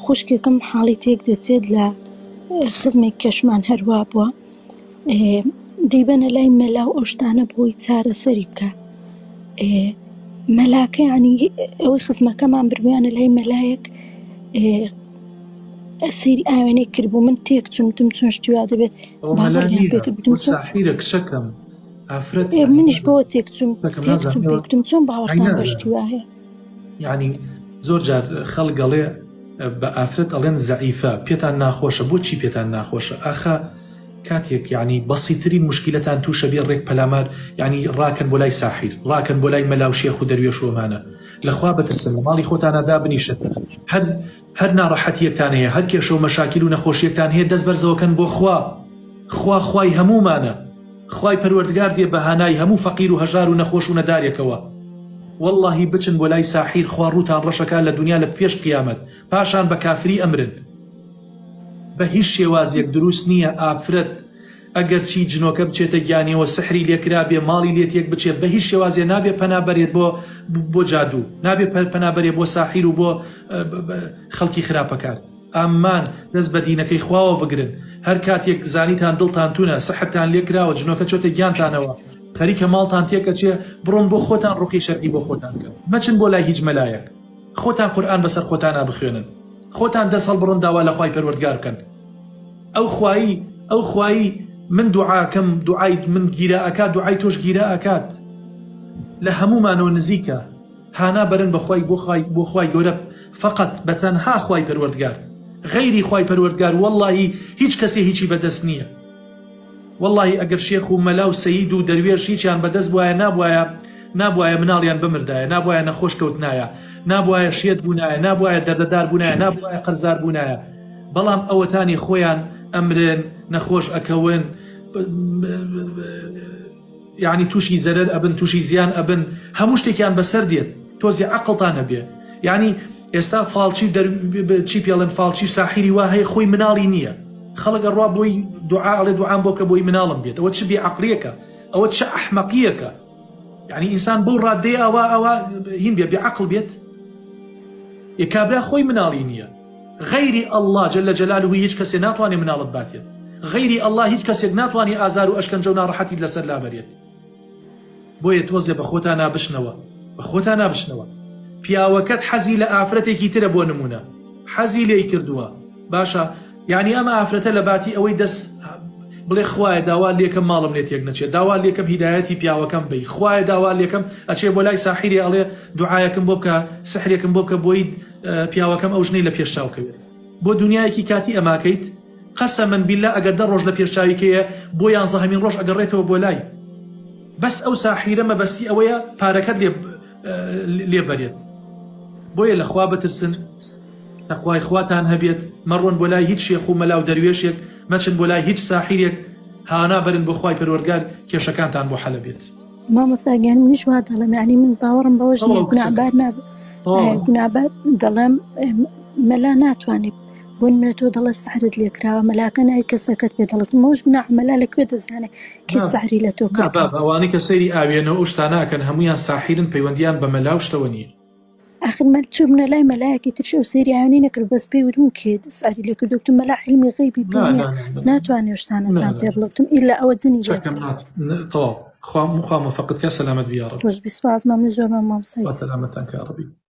خوشکێکم حاڵی تێک دەچێت لە خزمێک کەشمان هەروە بووە دەیبەنە لای مەلا و ئەو شتانە بۆی چارەسەری بکە. مەلاکە یعنی ئەوەی خزمەکەمان بردویانە لای مەلایەک سەیری ئاوێنەی کردبوو من تێک چوونتم چۆن شتیوا دەبێت باوەڕیان پێکردم ساحیرە کچەکەم منیش بۆ تێکچوم پێکتم چۆن باوەڕتان بەشتی وایە. یعنی زۆر جار خەڵک گەڵێ بە ئافرەت ئەڵێن زەعیفە پێتان ناخۆشە بۆچی پێتان ناخۆشە ئاخە کاتێک یعنی بەسیترین مشکلەتان تووشە بێ ڕێک پەلامار یعنی ڕاکەن بۆ لای ساحیر ڕاکەن بۆ لای مەلا و شێخ و دەروێش وەمانە لەخوا بترسن لە ماڵی خۆتانەدا بنیشن هەر ناڕەحەتیەکتان هەیە هەر کێشە و مەشاکیل و نەخۆشیەکتان هەیە دەست بەرزەوەکەن بۆ خوا خوای هەمومانە خوای پەروەردگار دێ بەهانای هەموو فەقیر و هەژار و نەخۆش و نەدارێکەوە واللهی بچن بۆ لای ساحیر خوا ڕووتان ڕەشەکە لە دنیا لە پێش قیامەت پاشان بە کافری ئەمرن. بە هیچ شێوازێک دروست نییە ئافرەت ئەگەر چی جنۆکە بچێتە گیانیەوە سحری لێکرا بێ ماڵی لێت یەک بچێت بە هیچ شێوازێ نابێ پەنابەرێت بۆ جادوو نابێ پەنابەرێت بۆ ساحیر و بۆ خەڵکی خراپەکار. ئامان دەست بە دینەکەی خواوە بگرن هەر کاتێک زانیتان دڵتان تونە سەحرتان لێکراوە جنۆکە چۆتە گیانتانەوە خەریکە ماڵتان تێکەچێ بڕۆن بۆ خۆتان ڕوقی شەرعی بۆ خۆتان کەن مەچن بۆ لای هیچ مەلایەک خۆتان قورئان بەسەر خۆتان بخوێنن خۆتان دەست هەڵبڕن داوا لە خوای پەروەردگار بکەن. ئەو خوایی من دوعاکەم دوعای من گیرە ئەکات دوعای تۆش گیرە ئەکات لە هەمومانەوە نزیکە هانا بەرن بۆ خوای گەورە فقط بەتەنها خوای پەروەردگار غەیری خوای پەروەردگار واللهی هیچ کەسێ هیچی بەدەست نییە. واللهی ئەگەر شێخ و مەلا و سەید و دەروێش هیچیان بەدەست بواە نابواە مناڵیان بمردایە نابواە نەخۆش کەوتنایە نابواە شێت بوونایە نابواە دەردەدار بوونایە نابواە قەرزار بوونایە بەڵام ئەوەتانی خۆیان ئەمرن نەخۆش ئەکەون یعنی تووشی زەرەر ئەبن تووشی زیان ئەبن هەموو شتێکیان بەسەر دێت تۆزی عەقڵتان هەبێ. یعنی ئێستا فاڵچی چی پێڵێن فاڵچی ساحیری وا هەیە خۆی مناڵی نییە خەڵک ئەڕوا بۆی دوعا ئەڵێ دوعام بۆ کە بۆی مناڵم بێت ئەوە چ بێعەقڵیەکە ئەوە چ ئەحمەقیەکە. یعنی ئینسان بەو ڕادەیە ئەوە هین بێ بێعەقڵ بێت کابرا خۆی مناڵی نییە غەیری ئەڵڵا جەلە جەلالوهو هیچ کەسێ ناتوانێ مناڵت باتێت غەیری ئەڵڵا هیچ کەسێک ناتوانێ ئازار و ئەشکەنجە و ناڕەحەتیت لەسەر لابەرێت. بۆیە تۆزێ بە خۆتان نابشنەوە پیاوەکەت حەزی لە ئافرەتێکی ترە بۆ نمونە حەزی لێی کردووە باشە یعنی ئەمە ئافرەتە لە باتی ئەوەی دەست بڵێ خوایە داوا لێکم ماڵم لێت یەک نەچێت داوا لێکم هیدایەتی پیاوەکەم بی خوایە داوا لێکم ئەچێ بۆ لای ساحیری ئەڵێ دوعایەکەم بۆ بکە سحرێکم بۆ بکە بۆی پیاوەکەم ئەو ژنەی لە پێشچاوکەوێت بۆ دنیایەکی کاتی ئەماکەیت قەسەمەن بیللا ئەگەر 10 ڕۆژ لە پێشچاویکەیە بۆ 11 ڕۆژ ئەگەڕێتەوە بۆ لای بەس ئەو ساحیرە مەبەستی ئەوەیە پارەکەت لێ بەرێت. بۆیە لەخوا بترسن تەقوای خواتان هەبێت مەڕۆن بۆ لای هیچ شێخ و مەلا و دەروێشێک مەچن بۆ لای هیچ ساحیرێک هانا بەرن بۆ خوای پەروەردگار کێشەکانتان بۆ حەلە بێت. مامۆستاگیان منیش وا دەڵێم یعنی من باوەڕم بەوەش نییە گونابەر دەڵێم مەلا ناتوانێت بۆ نمونە تۆ دەڵێ سەحرت لێکراوە مەلاکە ناوی کەسەکەت پێ دەڵێت مەوەش گوناح مەلا لەکوێ دەزانێت کێ سەحری لە تۆ کرد. ئەوانەی کە سەیری ئاوێنەوە ئەو شتانەکەن هەمویان ساحیرن پەیوەندیان بە مەلا و شتەوە نییە. آخر مەل چوبنە لای مەلایەکی ترش و سەیری ئاوێنەی نەکرد بەس پێی وتم کێ سەحری لێ کردو وتم مەلا عیلمی غەیبی پێ نییە ناتوانێ شتانەتان پێ بڵێتم ئیلا ئەوە جنی خوا موفقت کە سەلامەت بیا ڕەب. ڕۆژ بیسپاس مەمنون زۆر مامۆستای سەلامەتان کە ڕەبی.